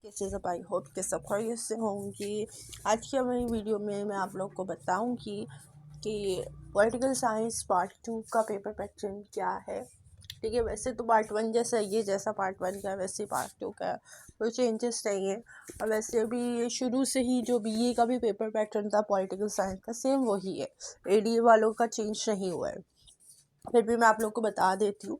कैसे सब I hope के सब खैरियत से होंगी। आज की हमारी वीडियो में मैं आप लोग को बताऊंगी कि पॉलिटिकल साइंस पार्ट 2 का पेपर पैटर्न क्या है। ठीक है, वैसे तो पार्ट 1 जैसा ये जैसा पार्ट 1 का वैसे पार्ट 2 का कोई चेंजेस नहीं है। और वैसे भी शुरू से ही जो बीए का भी पेपर पैटर्न था पॉलिटिकल साइंस का सेम वही है, एडीए वालों का चेंज नहीं हुआ है। फिर भी मैं आप लोग को बता देती हूँ।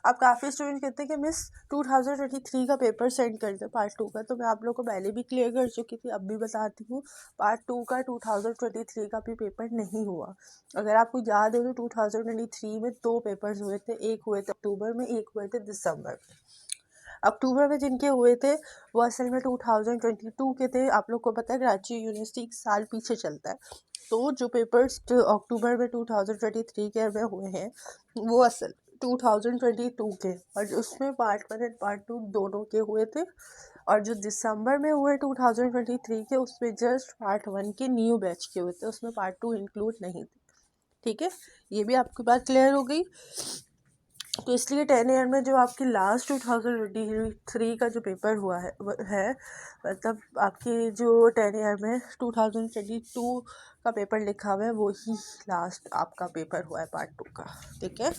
अब काफ़ी स्टूडेंट कहते हैं कि मिस 2023 का पेपर सेंड कर दे पार्ट 2 का, तो मैं आप लोग को पहले भी क्लियर कर चुकी थी, अब भी बताती हूँ। पार्ट 2 का 2023 का भी पेपर नहीं हुआ। अगर आपको याद हो तो 2023 में 2 पेपर्स हुए थे, एक हुए थे अक्टूबर में, एक हुए थे दिसंबर में। अक्टूबर में जिनके हुए थे वो असल में 2022 के थे। आप लोग को पता है कराची यूनिवर्सिटी एक साल पीछे चलता है, तो जो पेपर्स अक्टूबर में 2023 के में हुए हैं वो असल 2022 के, और उसमें पार्ट 1 एंड पार्ट 2 दोनों के हुए थे। और जो दिसंबर में हुए 2023 के उसमें जस्ट पार्ट 1 के न्यू बैच के हुए थे, उसमें पार्ट 2 इंक्लूड नहीं थे। ठीक है, ये भी आपकी बात क्लियर हो गई। तो इसलिए 10 ईयर में जो आपकी लास्ट 2023 का जो पेपर हुआ है मतलब आपके जो 10 ईयर में 2022 का पेपर लिखा हुआ है वो ही लास्ट आपका पेपर हुआ है पार्ट 2 का। ठीक है,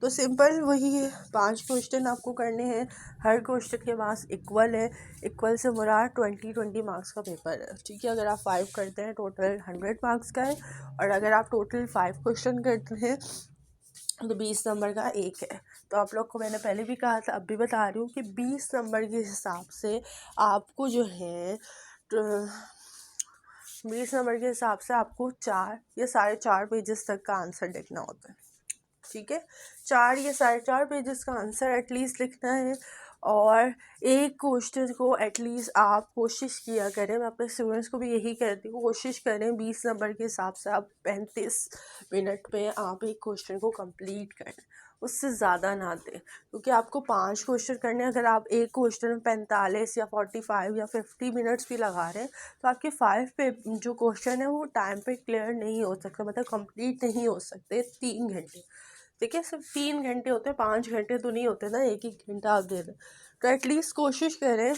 तो सिंपल वही है, 5 क्वेश्चन आपको करने हैं, हर क्वेश्चन के मार्क्स इक्वल है। इक्वल से मुराद 20 मार्क्स का पेपर है। ठीक है, अगर आप 5 करते हैं टोटल 100 मार्क्स का है, और अगर आप टोटल 5 क्वेश्चन करते हैं तो 20 नंबर का एक है। तो आप लोग को मैंने पहले भी कहा था, अब भी बता रही हूँ कि 20 नंबर के हिसाब से आपको जो है 20 नंबर के हिसाब से आपको 4 या 4.5 पेजेस तक का आंसर लिखना होता है। ठीक है, 4 या 4.5 पेजेस का आंसर एटलीस्ट लिखना है। और एक क्वेश्चन को एटलीस्ट आप कोशिश किया करें, मैं अपने स्टूडेंट्स को भी यही कहती हूँ, कोशिश करें 20 नंबर के हिसाब से आप 35 मिनट में आप एक क्वेश्चन को कंप्लीट करें, उससे ज़्यादा ना दें। क्योंकि आपको 5 क्वेश्चन करने, अगर आप एक क्वेश्चन में 45 या 45 या 50 मिनट्स भी लगा रहे हैं तो आपके 5 पे जो क्वेश्चन है वो टाइम पे क्लियर नहीं हो सकता, मतलब कंप्लीट नहीं हो सकते 3 घंटे। ठीक है, सिर्फ 3 घंटे होते हैं, 5 घंटे तो नहीं होते ना, एक घंटा आप दे दें। तो एटलीस्ट कोशिश करें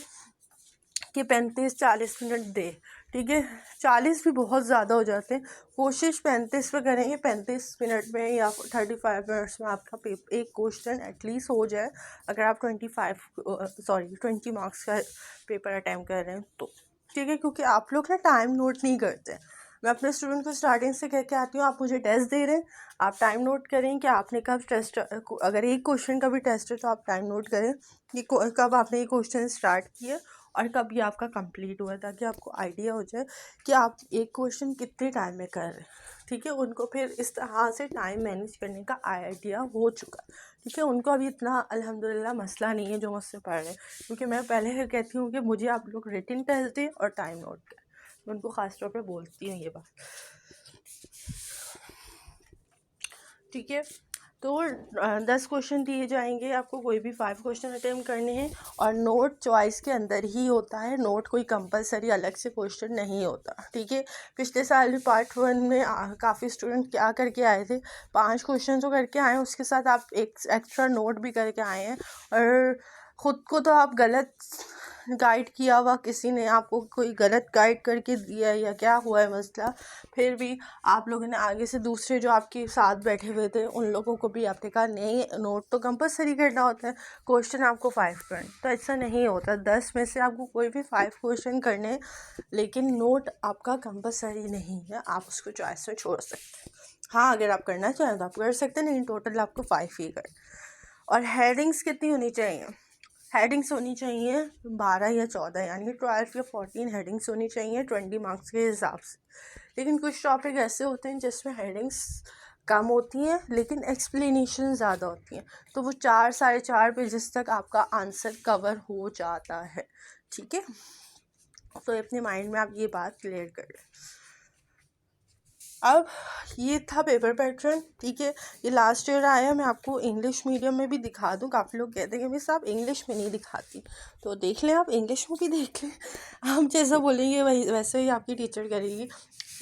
कि 35-40 मिनट दे। ठीक है, 40 भी बहुत ज़्यादा हो जाते हैं, कोशिश 35 पे करेंगे, 35 मिनट में या 35 मिनट्स में आपका एक क्वेश्चन एटलीस्ट हो जाए। अगर आप 20 मार्क्स का पेपर अटैम्प्ट कर रहे हैं तो ठीक है, क्योंकि आप लोग ना टाइम नोट नहीं करते। मैं अपने स्टूडेंट को स्टार्टिंग से कह के आती हूँ, आप मुझे टेस्ट दे रहे हैं, आप टाइम नोट करें कि आपने कब टेस्ट, अगर एक क्वेश्चन का भी टेस्ट है तो आप टाइम नोट करें कि कब आपने ये क्वेश्चन स्टार्ट किया और कब ये आपका कंप्लीट हुआ, ताकि आपको आइडिया हो जाए कि आप एक क्वेश्चन कितने टाइम में कर रहे हैं। ठीक है, उनको फिर इस तरह से टाइम मैनेज करने का आइडिया हो चुका। ठीक है, उनको अभी इतना अल्हम्दुलिल्लाह मसला नहीं है जो मुझसे पढ़ रहे हैं, क्योंकि मैं पहले कहती हूँ कि मुझे आप लोग रिटन टेस्ट दें और टाइम नोट करें, मैं उनको ख़ास तौर पे बोलती हूँ ये बात। ठीक है, तो 10 क्वेश्चन दिए जाएंगे आपको, कोई भी 5 क्वेश्चन अटेम्प्ट करने हैं, और नोट चॉइस के अंदर ही होता है, नोट कोई कंपलसरी अलग से क्वेश्चन नहीं होता। ठीक है, पिछले साल भी पार्ट 1 में काफ़ी स्टूडेंट क्या करके आए थे, 5 क्वेश्चन तो करके आए हैं, उसके साथ आप एक एक्स्ट्रा नोट भी करके आए हैं। और ख़ुद को तो आप गलत गाइड किया हुआ, किसी ने आपको कोई गलत गाइड करके दिया या क्या हुआ है मसला, फिर भी आप लोगों ने आगे से दूसरे जो आपके साथ बैठे हुए थे उन लोगों को भी आपने कहा नहीं, नोट तो कंपलसरी करना होता है, क्वेश्चन आपको 5 करने। तो ऐसा नहीं होता, 10 में से आपको कोई भी 5 क्वेश्चन करने, लेकिन नोट आपका कंपलसरी नहीं है, आप उसको चॉइस में छोड़ सकते हैं। हाँ, अगर आप करना चाहें तो आप कर सकते हैं, नहीं टोटल आपको 5 ही कर। और हेडिंग्स कितनी होनी चाहिए? हेडिंग्स होनी चाहिए 12 या 14, यानी 12 या 14 हेडिंग्स होनी चाहिए 20 मार्क्स के हिसाब से। लेकिन कुछ टॉपिक ऐसे होते हैं जिसमें हेडिंग्स कम होती हैं लेकिन एक्सप्लेनेशन ज़्यादा होती हैं, तो वो 4-4.5 पेजेस तक आपका आंसर कवर हो जाता है। ठीक है, तो अपने माइंड में आप ये बात क्लियर कर लें। अब ये था पेपर पैटर्न। ठीक है, ये लास्ट ईयर आया, मैं आपको इंग्लिश मीडियम में भी दिखा दूँ। काफ़ी लोग कहते हैं कि मिस आप इंग्लिश में नहीं दिखाती, तो देख लें, आप इंग्लिश में भी देख लें, आप जैसा बोलेंगे वही वैसे ही आपकी टीचर करेगी।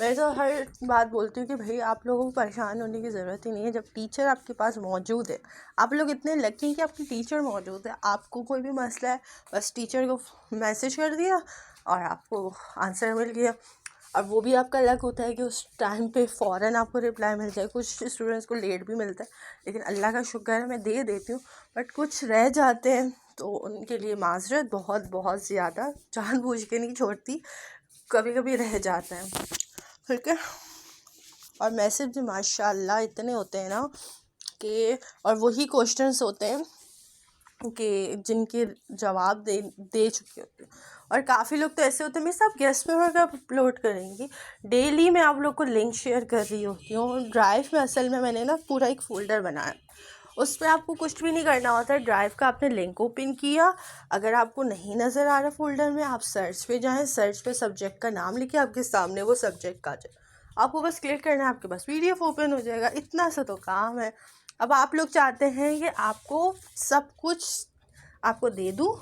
मैं तो हर बात बोलती हूँ कि भाई आप लोगों को परेशान होने की ज़रूरत ही नहीं है। जब टीचर आपके पास मौजूद है, आप लोग इतने लकी हैं कि आपके टीचर मौजूद है। आपको कोई भी मसला है, बस टीचर को मैसेज कर दिया और आपको आंसर मिल गया। और वो भी आपका लक होता है कि उस टाइम पे फ़ौरन आपको रिप्लाई मिल जाए। कुछ स्टूडेंट्स को लेट भी मिलता है, लेकिन अल्लाह का शुक्र है मैं दे देती हूँ। बट कुछ रह जाते हैं तो उनके लिए माजरत, बहुत बहुत ज़्यादा, जानबूझ के नहीं छोड़ती, कभी कभी रह जाते हैं, ठीक है। और मैसेज भी माशाल्लाह इतने होते हैं ना कि, और वही क्वेश्चंस होते हैं कि जिनके जवाब दे चुके होते हैं। और काफ़ी लोग तो ऐसे होते हैं, मैं सब गेस्ट पेपर का अपलोड करेंगी, डेली मैं आप लोग को लिंक शेयर कर रही होती हूँ। ड्राइव में असल में मैंने ना पूरा एक फ़ोल्डर बनाया, उस पर आपको कुछ भी नहीं करना होता है। ड्राइव का आपने लिंक ओपन किया, अगर आपको नहीं नज़र आ रहा फ़ोल्डर में, आप सर्च पे जाएं, सर्च पे सब्जेक्ट का नाम लिखिए, आपके सामने वो सब्जेक्ट आ जाए, आपको बस क्लिक करना है, आपके पास PDF ओपन हो जाएगा। इतना सा तो काम है। अब आप लोग चाहते हैं कि आपको सब कुछ आपको दे दूँ,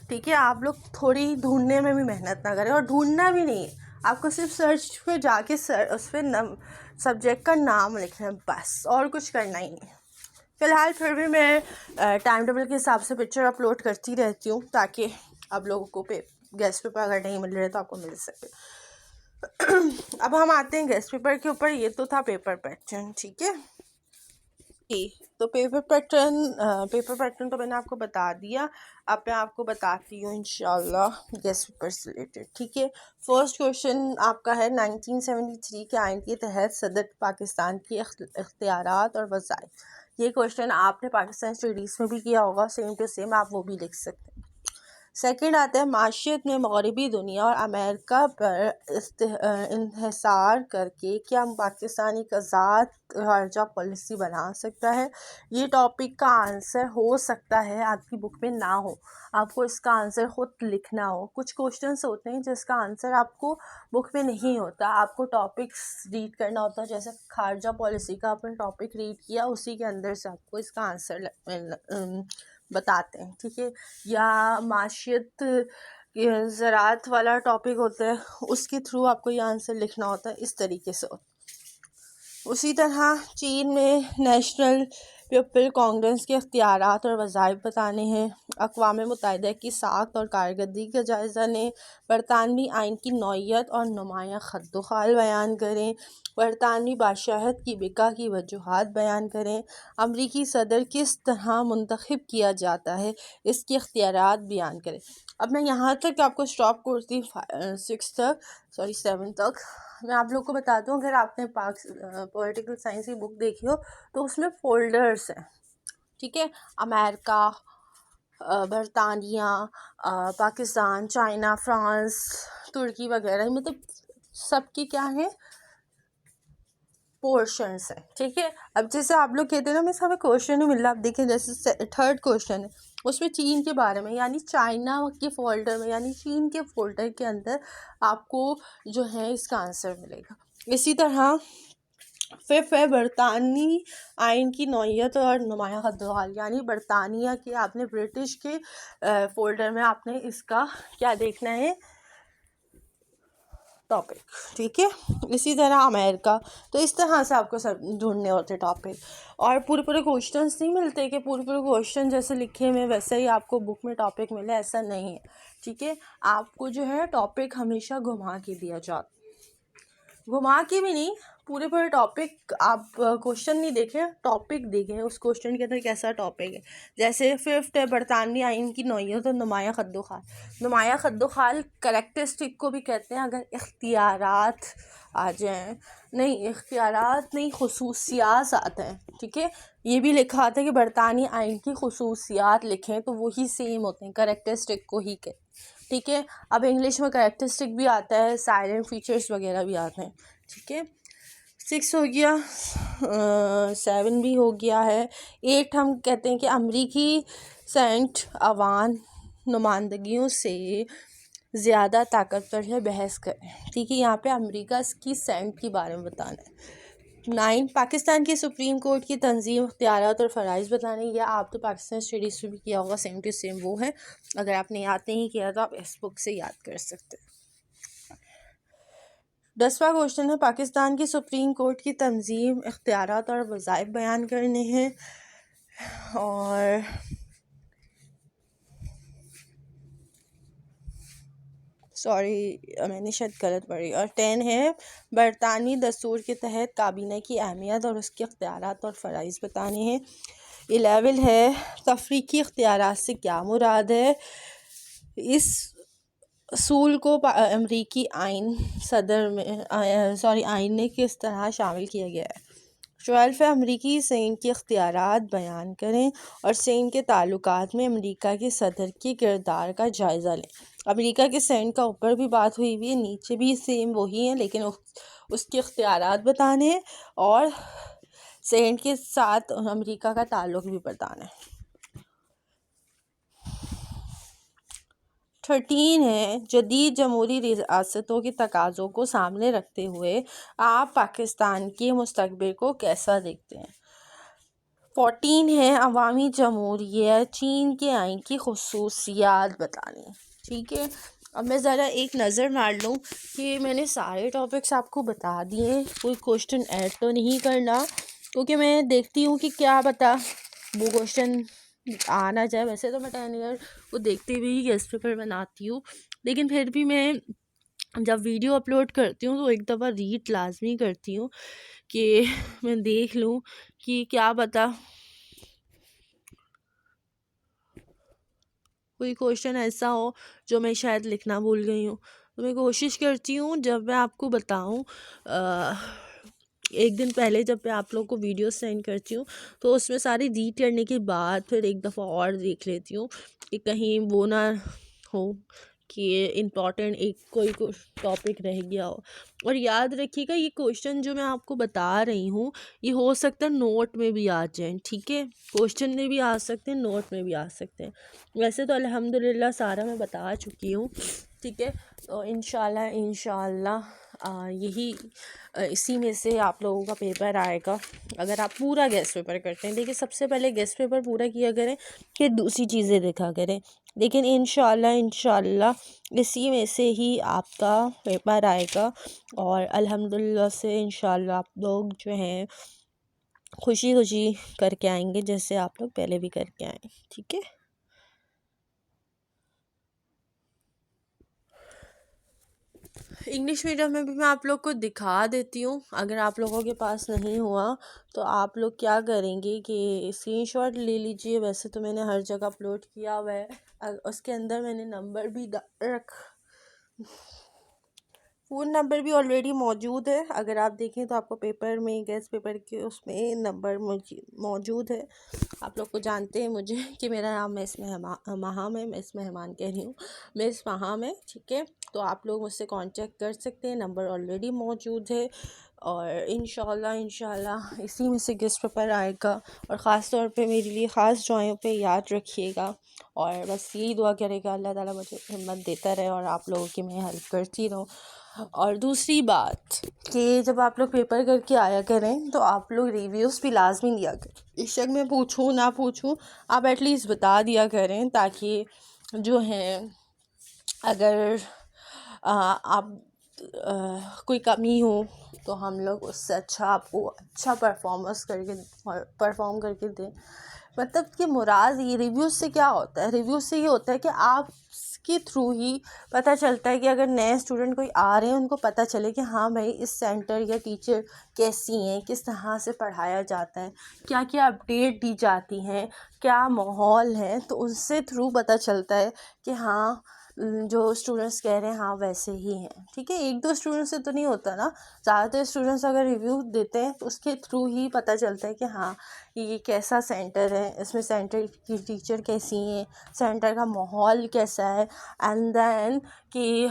ठीक है, आप लोग थोड़ी ढूंढने में भी मेहनत ना करें, और ढूंढना भी नहीं है, आपको सिर्फ सर्च पे जाके उस पर सब्जेक्ट का नाम लिखना है, बस, और कुछ करना ही नहीं। फ़िलहाल फिर भी मैं टाइम टेबल के हिसाब से पिक्चर अपलोड करती रहती हूँ, ताकि आप लोगों को गेस्ट पेपर अगर नहीं मिल रहे तो आपको मिल सके। अब हम आते हैं गेस्ट पेपर के ऊपर। ये तो था पेपर पैटर्न, ठीक है। तो पेपर पैटर्न तो मैंने आपको बता दिया। अब मैं आपको बताती हूँ इंशाल्लाह गेस्ट पेपर से रिलेटेड, ठीक है। फर्स्ट क्वेश्चन आपका है 1973 के आइन के तहत सदर पाकिस्तान की इख्तियारात और वज़ाइफ। ये क्वेश्चन आपने पाकिस्तान स्टडीज़ में भी किया होगा, सेम टू सेम आप वो भी लिख सकते हैं। सेकंड आता है, माशियत में मगरबी दुनिया और अमेरिका पर इन्हिसार करके क्या पाकिस्तान एक आज़ाद खारजा पॉलिसी बना सकता है। ये टॉपिक का आंसर हो सकता है आपकी बुक में ना हो, आपको इसका आंसर ख़ुद लिखना हो। कुछ क्वेश्चंस होते हैं जिसका आंसर आपको बुक में नहीं होता, आपको टॉपिक्स रीड करना होता है। जैसे खारजा पॉलिसी का आपने टॉपिक रीड किया, उसी के अंदर से आपको इसका आंसर बताते हैं, ठीक है। या माशियत ज़राअत वाला टॉपिक होता है, उसके थ्रू आपको ये आंसर लिखना होता है, इस तरीके से। उसी तरह चीन में नेशनल पीपल कांग्रेस के इख्तियारात और वज़ाइफ बताने हैं। अक़वाम मुत्तहिदा की साख्त और कारकर्दगी का जायज़ा लें। बरतानवी आइन की नौइयत और नुमायाँ खद्दोखाल बयान करें। बरतानवी बादशाहत की बिका की वजूहात बयान करें। अमरीकी सदर किस तरह मुंतखब किया जाता है, इसके इख्तियारात बयान करें। अब मैं यहाँ तक आपको स्टॉप करती 7 तक। मैं आप लोग को बताता हूँ, अगर आपने पॉलिटिकल साइंस की बुक देखी हो तो उसमें फोल्डर्स हैं, ठीक है। अमेरिका, बरतानिया, पाकिस्तान, चाइना, फ्रांस, तुर्की वगैरह, मतलब सबकी क्या है, पोर्शंस है, ठीक है। अब जैसे आप लोग कहते हैं ना, मैं हमें क्वेश्चन नहीं मिल रहा, आप देखें जैसे थर्ड क्वेश्चन है, उसमें चीन के बारे में, यानी चाइना के फोल्डर में, यानी चीन के फोल्डर के अंदर आपको जो है इसका आंसर मिलेगा। इसी तरह फिफ्थ है, बरतानी आइन की नौइयत और नुमायाँ खद्दोखाल, यानी बरतानिया के, आपने ब्रिटिश के फोल्डर में आपने इसका क्या देखना है, टॉपिक, ठीक है। इसी तरह अमेरिका, तो इस तरह से आपको सब ढूंढने होते टॉपिक। और पूरे क्वेश्चंस नहीं मिलते कि पूरे क्वेश्चन जैसे लिखे हुए वैसे ही आपको बुक में टॉपिक मिले, ऐसा नहीं है, ठीक है। आपको जो है टॉपिक हमेशा घुमा के दिया जाता, घुमा के भी नहीं, पूरे टॉपिक, आप क्वेश्चन नहीं देखें, टॉपिक देखें उस क्वेश्चन के अंदर कैसा टॉपिक है। जैसे फिफ्थ है, बरतानवी आइन की नौइयत तो नुमायाँ खद्दोखाल। नुमायाँ खद्दोखाल करैक्टरिस्टिक को भी कहते हैं, अगर इख्तियारात आ जाएँ, नहीं इख्तियारात नहीं, खुसूसियात आते हैं, ठीक है। ये भी लिखा आता है कि बरतानी आइन की खुसूसियात लिखें, तो वही सेम होते हैं, करैक्टरिस्टिक को ही कहते, ठीक है। अब इंग्लिश में करैक्टरिस्टिक भी आता है, साइलेंट फीचर्स वगैरह भी आते हैं, ठीक है। 6 हो गया, 7 भी हो गया है। 8 हम कहते हैं कि अमरीकी सेंट अवान नुमाइंदगियों से ज़्यादा ताकतवर है, बहस करें, ठीक है। यहाँ पे अमरीका की सेंट के बारे में बताना है। 9 पाकिस्तान की सुप्रीम कोर्ट की तंजीम, इख्तियारात और फ़राइज़ बताने। या आप तो पाकिस्तान स्टडीज़ में भी किया होगा, सेम टू सेम वो है, अगर आपने याद नहीं किया तो आप इस बुक से याद कर सकते हैं। 10वां क्वेश्चन है, पाकिस्तान की सुप्रीम कोर्ट की तंजीम, इख्तियारात और वज़ाइफ बयान करने हैं। और सॉरी मैंने शायद गलत पढ़ी। और 10 है, बरतानी दस्तूर के तहत काबीना की अहमियत और उसके इख्तियारात और फ़राइज़ बताने हैं। 11 है, तफरीकी इख्तियारात से क्या मुराद है। इस असूल को अमरीकी आइन सदर में आइन ने किस तरह शामिल किया गया है। 12 है, अमरीकी सैन के इख्तियारात बयान करें और सैन के ताल्लुकात में अमरीका के सदर के किरदार का जायज़ा लें। अमरीका के सैन का ऊपर भी बात हुई हुई है, नीचे भी सेम वही है, लेकिन उसके इख्तियारात बताने हैं और सैन के साथ अमरीका का ताल्लुक भी बताना है। 13 है, जदीद जमहूरी रियासतों के तकाज़ों को सामने रखते हुए आप पाकिस्तान के मुस्तकबिल को कैसा देखते हैं। 14 है, अवामी जमहूरियत चीन के आइन की खुसूसियात बतानी। ठीक है, अब मैं ज़रा एक नज़र मार लूँ कि मैंने सारे टॉपिक्स आपको बता दिए, कोई क्वेश्चन ऐड तो नहीं करना, क्योंकि मैं देखती हूँ कि क्या पता वो क्वेश्चन आ ना जाए। वैसे तो मैं 10 ईयर को देखते हुए ही गेस्ट पेपर बनाती हूँ, लेकिन फिर भी मैं जब वीडियो अपलोड करती हूँ तो एक दफ़ा रीड लाजमी करती हूँ कि मैं देख लूँ कि क्या पता कोई क्वेश्चन ऐसा हो जो मैं शायद लिखना भूल गई हूँ। तो मैं कोशिश करती हूँ जब मैं आपको बताऊँ एक दिन पहले जब मैं आप लोग को वीडियो सेंड करती हूँ तो उसमें सारी रीड करने के बाद फिर एक दफ़ा और देख लेती हूँ कि कहीं वो ना हो कि इम्पॉर्टेंट एक कोई टॉपिक रह गया हो। और याद रखिएगा, ये क्वेश्चन जो मैं आपको बता रही हूँ ये हो सकता है नोट में भी आ जाए। ठीक है, क्वेश्चन में भी आ सकते हैं, नोट में भी आ सकते हैं। वैसे तो अल्हम्दुलिल्लाह सारा मैं बता चुकी हूँ। ठीक है, तो इंशाल्लाह यही इसी में से आप लोगों का पेपर आएगा अगर आप पूरा गेस्ट पेपर करते हैं। देखिए, सबसे पहले गेस्ट पेपर पूरा किया करें, फिर दूसरी चीज़ें देखा करें। लेकिन इंशाल्लाह इसी में से ही आपका पेपर आएगा और अल्हम्दुलिल्लाह से इंशाल्लाह आप लोग जो हैं खुशी खुशी करके आएंगे, जैसे आप लोग पहले भी करके आए। ठीक है, इंग्लिश मीडियम में भी मैं आप लोग को दिखा देती हूँ। अगर आप लोगों के पास नहीं हुआ तो आप लोग क्या करेंगे कि स्क्रीनशॉट ले लीजिए। वैसे तो मैंने हर जगह अपलोड किया हुआ है, उसके अंदर मैंने नंबर भी फ़ोन नंबर भी ऑलरेडी मौजूद है। अगर आप देखें तो आपको पेपर में गेस्ट पेपर के उसमें नंबर मौजूद है। आप लोग को जानते हैं मुझे कि मेरा नाम मिस महाम है, मिस मेहमान कह रही हूँ, मिस महाम है। ठीक है, तो आप लोग मुझसे कांटेक्ट कर सकते हैं, नंबर ऑलरेडी मौजूद है। और इंशाल्लाह इसी में से गेस्ट पेपर आएगा। और ख़ास तौर पे मेरे लिए ख़ास ड्राइंग पे याद रखिएगा और बस यही दुआ करेगा अल्लाह ताला मुझे हिम्मत देता रहे और आप लोगों की मैं हेल्प करती रहूँ। और दूसरी बात कि जब आप लोग पेपर करके आया करें तो आप लोग रिव्यूज़ भी लाजमी दिया करें। बेशक मैं पूछूँ ना पूछूँ, आप एटलीस्ट बता दिया करें, ताकि जो है अगर आप कोई कमी हो तो हम लोग उससे अच्छा आपको अच्छा परफॉर्म करके दें। मतलब कि मुराद ये रिव्यूज़ से क्या होता है, रिव्यूज़ से ये होता है कि आप के थ्रू ही पता चलता है कि अगर नए स्टूडेंट कोई आ रहे हैं उनको पता चले कि हाँ भाई इस सेंटर या टीचर कैसी हैं, किस तरह से पढ़ाया जाता है, क्या क्या अपडेट दी जाती हैं, क्या माहौल है। तो उससे थ्रू पता चलता है कि हाँ जो स्टूडेंट्स कह रहे हैं हाँ वैसे ही हैं। ठीक है, एक दो स्टूडेंट्स से तो नहीं होता ना, ज़्यादातर स्टूडेंट्स अगर रिव्यू देते हैं तो उसके थ्रू ही पता चलता है कि हाँ ये कैसा सेंटर है, इसमें सेंटर की टीचर कैसी हैं, सेंटर का माहौल कैसा है, एंड देन कि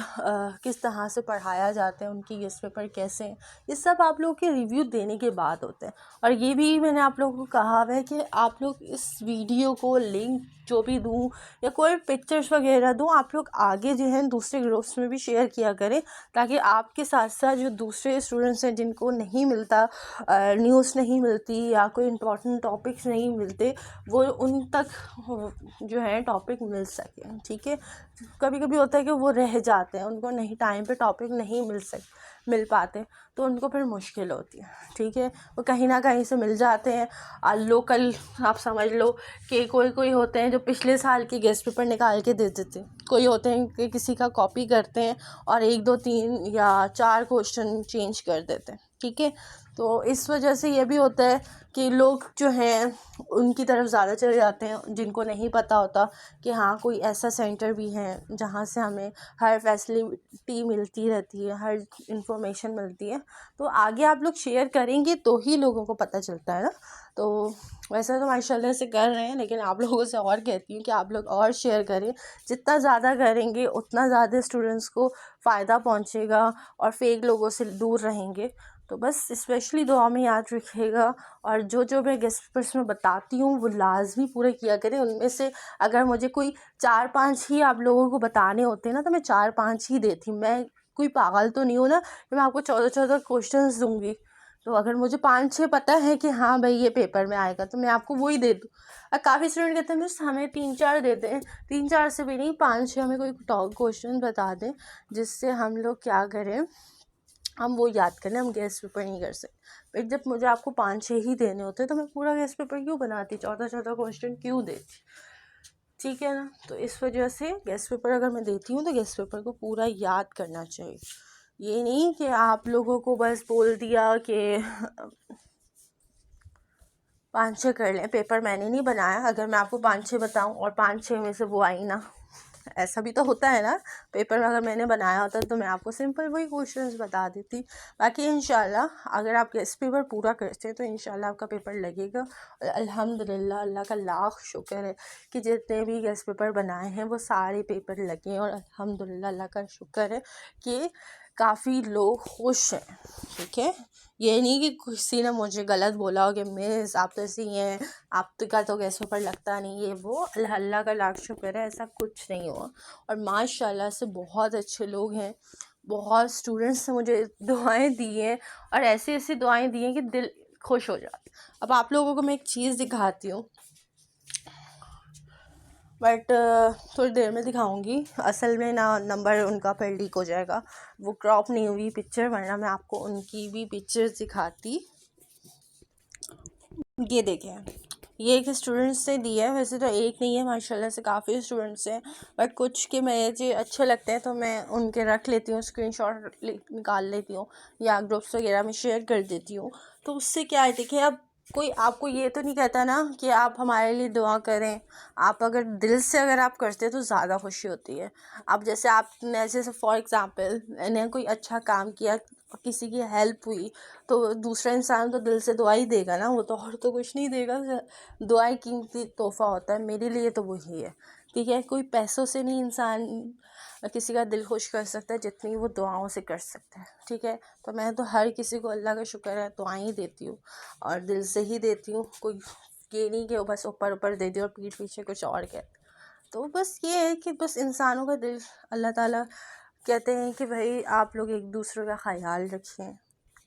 किस तरह से पढ़ाया जाता है, उनकी गेस्ट पेपर कैसे हैं। ये सब आप लोग के रिव्यू देने के बाद होते हैं। और ये भी मैंने आप लोगों को कहा है कि आप लोग इस वीडियो को लिंक जो भी दूँ या कोई पिक्चर्स वगैरह दूँ, आप लोग आगे जो है दूसरे ग्रुप्स में भी शेयर किया करें, ताकि आपके साथ साथ जो दूसरे स्टूडेंट्स हैं जिनको नहीं मिलता, न्यूज़ नहीं मिलती या कोई इम्पोर्टेंट टॉपिक्स नहीं मिलते, वो उन तक जो है टॉपिक मिल सके। ठीक है, कभी कभी होता है कि वो रह जाते हैं, उनको नहीं टाइम पे टॉपिक नहीं मिल मिल पाते, तो उनको फिर मुश्किल होती है। ठीक है, वो कहीं ना कहीं से मिल जाते हैं। लोकल आप समझ लो कि कोई होते हैं जो पिछले साल के गेस्ट पेपर निकाल के दे देते हैं, कोई होते हैं कि किसी का कॉपी करते हैं और 1 2 3 या 4 क्वेश्चन चेंज कर देते हैं। ठीक है, तो इस वजह से ये भी होता है कि लोग जो हैं उनकी तरफ ज़्यादा चले जाते हैं, जिनको नहीं पता होता कि हाँ कोई ऐसा सेंटर भी है जहाँ से हमें हर फैसिलिटी मिलती रहती है, हर इंफॉर्मेशन मिलती है। तो आगे आप लोग शेयर करेंगे तो ही लोगों को पता चलता है ना। तो वैसे तो माशाल्लाह से कर रहे हैं, लेकिन आप लोगों से और कहती हूँ कि आप लोग और शेयर करें। जितना ज़्यादा करेंगे उतना ज़्यादा स्टूडेंट्स को फ़ायदा पहुँचेगा और फेक लोगों से दूर रहेंगे। तो बस स्पेशली दुआ में याद रखिएगा, और जो मैं गेस्ट पेपर्स में बताती हूँ वो लाजमी पूरे किया करें। उनमें से अगर मुझे कोई 4 5 ही आप लोगों को बताने होते हैं ना, तो मैं 4 5 ही देती। मैं कोई पागल तो नहीं हूँ ना कि मैं आपको 14 क्वेश्चंस दूंगी। तो अगर मुझे 5 6 पता है कि हाँ भाई ये पेपर में आएगा, तो मैं आपको वही दे दूँ। और काफ़ी स्टूडेंट कहते हैं मिस हमें 3 4 देते हैं, 3 4 से भी नहीं, 5 6 हमें कोई क्वेश्चन बता दें जिससे हम लोग क्या करें, हम वो याद करें। हम गेस्ट पेपर नहीं कर सकते। फिर जब मुझे आपको 5 6 ही देने होते तो मैं पूरा गेस्ट पेपर क्यों बनाती, 14 क्वेश्चन क्यों देती। ठीक है ना। तो इस वजह से गेस्ट पेपर अगर मैं देती हूँ तो गेस्ट पेपर को पूरा याद करना चाहिए। ये नहीं कि आप लोगों को बस बोल दिया कि 5 6 कर लें। पेपर मैंने नहीं बनाया, अगर मैं आपको 5 6 बताऊं और 5 6 में से वो आई ना, ऐसा भी तो होता है ना। पेपर में अगर मैंने बनाया होता तो मैं आपको सिंपल वही क्वेश्चंस बता देती। बाकी इंशाल्लाह अगर आप गेस्ट पेपर पूरा करते हैं तो इंशाल्लाह आपका पेपर लगेगा। और अल्हम्दुलिल्लाह अल्लाह का लाख शुक्र है कि जितने भी गेस्ट पेपर बनाए हैं वो सारे पेपर लगे। और अल्हम्दुलिल्लाह अल्लाह का शुक्र है कि काफ़ी लोग खुश हैं। ठीक है, ये नहीं कि किसी ने मुझे गलत बोला हो कि मिस आप तो ऐसी हैं, आपका तो गेस्ट पेपर लगता नहीं, ये वो। अल्लाह का लाख शुक्र है ऐसा कुछ नहीं हुआ। और माशाल्लाह से बहुत अच्छे लोग हैं, बहुत स्टूडेंट्स ने मुझे दुआएं दी हैं, और ऐसी ऐसी दुआएं दी हैं कि दिल खुश हो जाता। अब आप लोगों को मैं एक चीज़ दिखाती हूँ, बट थोड़ी देर में दिखाऊंगी। असल में ना नंबर उनका फिर लीक हो जाएगा, वो क्रॉप नहीं हुई पिक्चर, वरना मैं आपको उनकी भी पिक्चर्स दिखाती। ये देखें, ये एक स्टूडेंट से दी है। वैसे तो एक नहीं है, माशाल्लाह से काफ़ी स्टूडेंट्स हैं, बट कुछ के मुझे अच्छे लगते हैं तो मैं उनके रख लेती हूँ, स्क्रीनशॉट निकाल लेती हूँ या ग्रुप्स वगैरह में शेयर कर देती हूँ। तो उससे क्या है, देखिए अब कोई आपको ये तो नहीं कहता ना कि आप हमारे लिए दुआ करें। आप अगर दिल से अगर आप करते हैं तो ज़्यादा खुशी होती है। अब जैसे आपने जैसे फॉर एग्ज़ाम्पल मैंने कोई अच्छा काम किया, किसी की हेल्प हुई, तो दूसरा इंसान तो दिल से दुआ ही देगा ना, वो तो और तो कुछ नहीं देगा। दुआएं कीमती तोहफ़ा होता है, मेरे लिए तो वही है। ठीक है, कोई पैसों से नहीं इंसान किसी का दिल खुश कर सकता है जितनी वो दुआओं से कर सकता है। ठीक है, तो मैं तो हर किसी को अल्लाह का शुक्र है दुआएं ही देती हूँ, और दिल से ही देती हूँ। कोई ये नहीं कि बस ऊपर ऊपर दे दिया और पीठ पीछे कुछ और कहते। तो बस ये है कि बस इंसानों का दिल, अल्लाह ताला कहते हैं कि भाई आप लोग एक दूसरे का ख्याल रखें।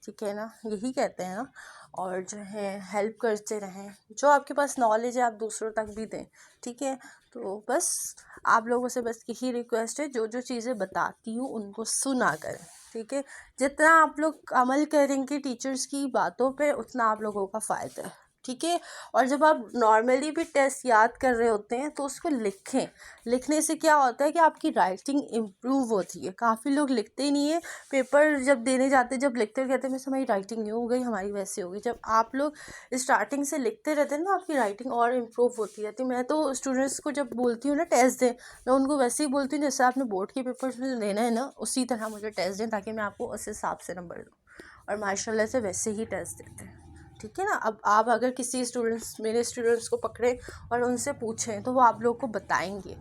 ठीक है ना, यही कहते हैं ना। और जो है हेल्प करते रहें, जो आपके पास नॉलेज है आप दूसरों तक भी दें। ठीक है, तो बस आप लोगों से बस यही रिक्वेस्ट है, जो चीज़ें बताती हूँ उनको सुना करें। ठीक है, जितना आप लोग अमल करेंगे टीचर्स की बातों पे उतना आप लोगों का फ़ायदा है। ठीक है, और जब आप नॉर्मली भी टेस्ट याद कर रहे होते हैं तो उसको लिखें। लिखने से क्या होता है कि आपकी राइटिंग इम्प्रूव होती है। काफ़ी लोग लिखते ही नहीं है, पेपर जब देने जाते जब लिखते हुए कहते हैं मिस हमारी राइटिंग नहीं हो गई, हमारी वैसे हो गई। जब आप लोग स्टार्टिंग से लिखते रहते हैं ना, आपकी राइटिंग और इम्प्रूव होती रहती है। मैं तो स्टूडेंट्स को जब बोलती हूँ ना टेस्ट दें, मैं उनको वैसे ही बोलती हूँ जैसे आपने बोर्ड के पेपर्स में देना है ना, उसी तरह मुझे टेस्ट दें, ताकि मैं आपको उस हिसाब से नंबर दूँ। और माशाल्लाह से वैसे ही टेस्ट देते हैं। ठीक है ना। अब आप अगर किसी मेरे स्टूडेंट्स को पकड़े और उनसे पूछें तो वो आप लोग को बताएंगे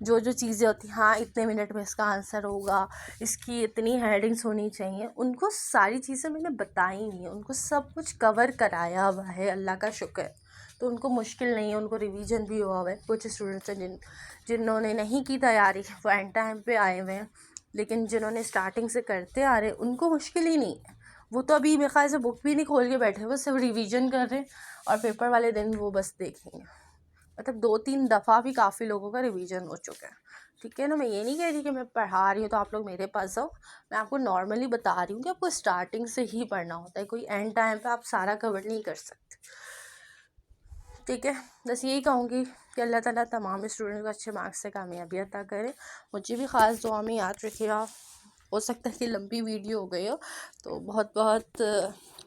जो चीज़ें होती हैं। हाँ, इतने मिनट में इसका आंसर होगा, इसकी इतनी हेडिंग्स होनी चाहिए, उनको सारी चीज़ें मैंने बताई नहीं है, उनको सब कुछ कवर कराया हुआ है, अल्लाह का शुक्र है। तो उनको मुश्किल नहीं है, उनको रिवीजन भी हुआ हुआ है। कुछ स्टूडेंट्स हैं जिन्होंने नहीं की तैयारी, वो एंड टाइम पे आए हुए हैं, लेकिन जिन्होंने स्टार्टिंग से करते आ रहे उनको मुश्किल ही नहीं है। वो तो अभी मेरे ख्याल से बुक भी नहीं खोल के बैठे, बस सब रिवीजन कर रहे हैं, और पेपर वाले दिन वो बस देखेंगे। मतलब 2 3 दफ़ा भी काफ़ी लोगों का रिवीजन हो चुका है। ठीक है ना। मैं ये नहीं कह रही कि मैं पढ़ा रही हूँ तो आप लोग मेरे पास आओ, मैं आपको नॉर्मली बता रही हूँ कि आपको स्टार्टिंग से ही पढ़ना होता है, कोई एंड टाइम पे आप सारा कवर नहीं कर सकते। ठीक है, बस यही कहूँगी कि अल्लाह ताला तमाम स्टूडेंट को अच्छे मार्क्स से कामयाबी अता करे। मुझे भी ख़ास दुआ में याद रखिएगा। हो सकता है कि लंबी वीडियो हो गई हो, तो बहुत बहुत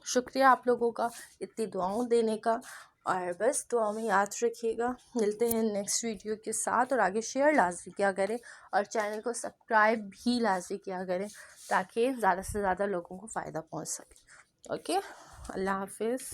शुक्रिया आप लोगों का इतनी दुआओं देने का। और बस दुआ में याद रखिएगा। मिलते हैं नेक्स्ट वीडियो के साथ, और आगे शेयर लाजमी किया करें और चैनल को सब्सक्राइब भी लाजमी किया करें, ताकि ज़्यादा से ज़्यादा लोगों को फ़ायदा पहुंच सके। ओके, अल्लाह हाफिज़।